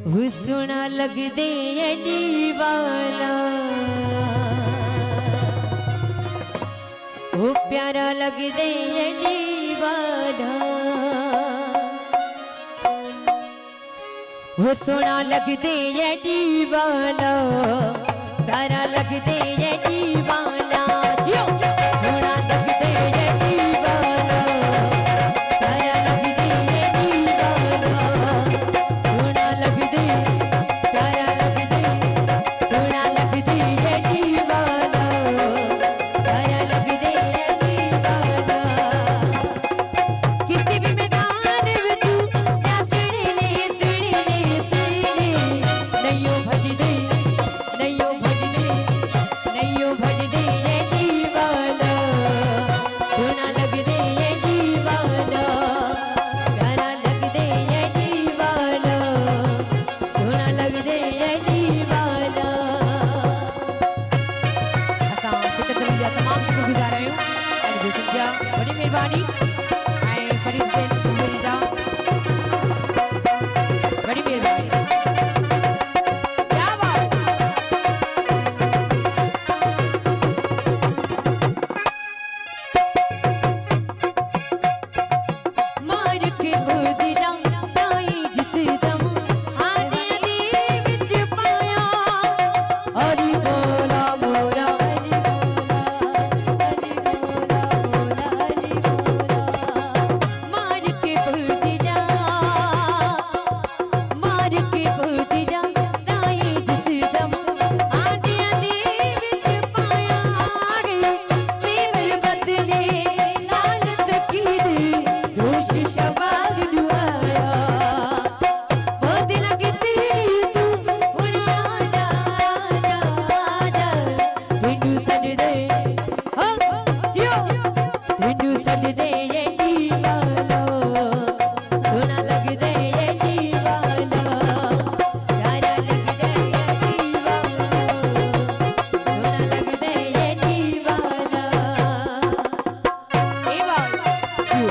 सोना लगदे एडी वाला ओ प्यारा लगदे एडी वाला ओ सोना लगदे एडी वाला प्यारा लगदे एडी वाला जियो सोना लगदे एडी वाला प्यारा लगदे एडी वाला सोना लगदे प्यारा लगदे सोना लगदे एडी वाला प्यारा लगदे एडी वाला किसी भी मैदान विच जा सिड़ले नैयो भजदे नैयो भजदे नैयो भजदे एडी वाला सोना लगदे एडी वाला प्यारा लगदे एडी वाला सोना लगदे एडी वाला। असां सिकंदर जा तमाम शुक्रगुज़ार आहियूं। अॼु सिंधिया बड़ी मेहरबानी ऐं फरीद सेन फरीदा बड़ी मेहरबानी। क्या बात मार के बुदिला ताई जिस दम आने दी विच पाया अली बोला मोरा अली बोला मोरा अली बोला मार के बुदिला ताई जिस दम आने दी विच पाया प्रेम बदले लाल सखी दे जोश शबाद दुआया ओ दिल किते तू हुण आजा आजा आजा तेनू सददे हो जियो तेनू सददे एडी वाला सोना लगदे एडी वाला प्यारा लगदे एडी वाला सोना लगदे एडी वाला ए वाला जियो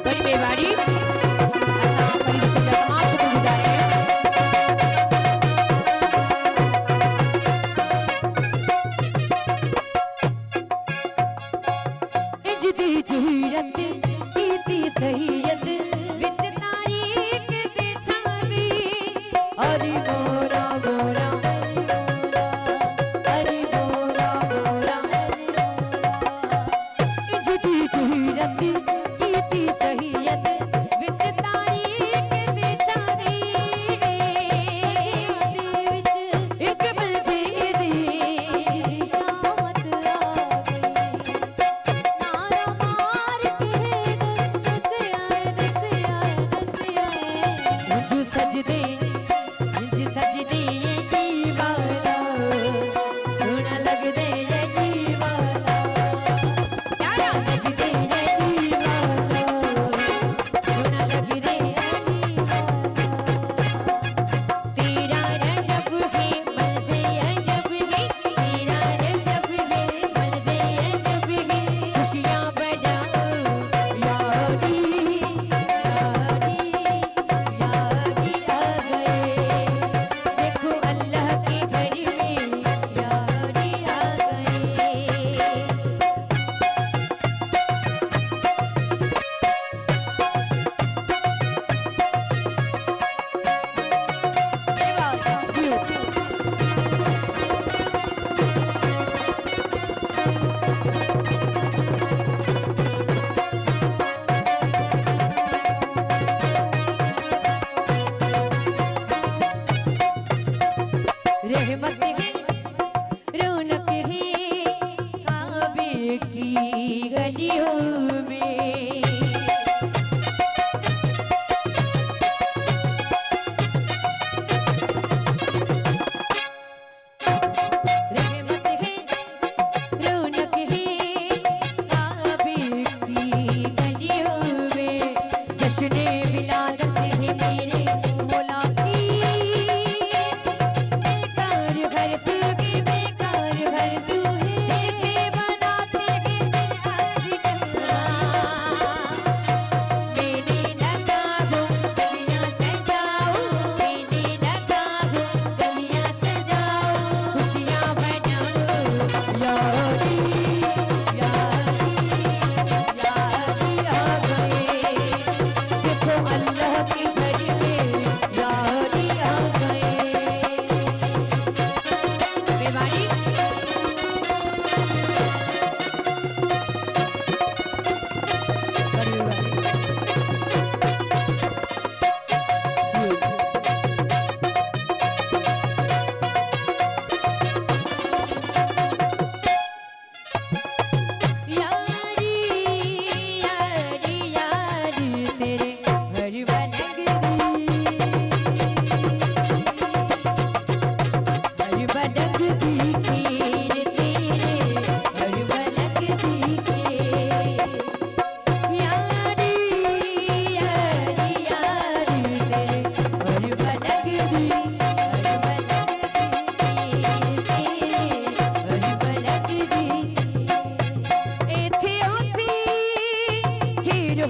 बड़ी मेहरबानी। असां फरीद सेन जा तमाम शुक्रगुज़ार आहियूं। इजदी जीरत कीती सहीयत विच तारीख ते छावी अरे मोरा मोरा अरे मोरा मोरा इजदी जीरत कीती सहीयत विच तारीख ते छावी विच एक बलदे दी शामत आ गई नारा मार के दस आए मुझ सजदे एडी वाला सोना लगदे एडी वाला प्यारा लगदे एडी वाला सोना लगदे एडी वाला तेरा रजब है मलज़े अजब है तेरा रजब है मलज़े अजब है खुशियाँ बढ़ाओ यारी यारी यारी आ गए देखो अल्लाह के घर में यारी आ गए। जियो रहमत है रौनक है काबे की गलियों में रहमत है रौनक है काबे की गलियों में जश्न विलादत है मेरे मौला की बेकार घर सूगे बेकार घर सूगे बनाते हैं दिल आज कल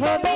हो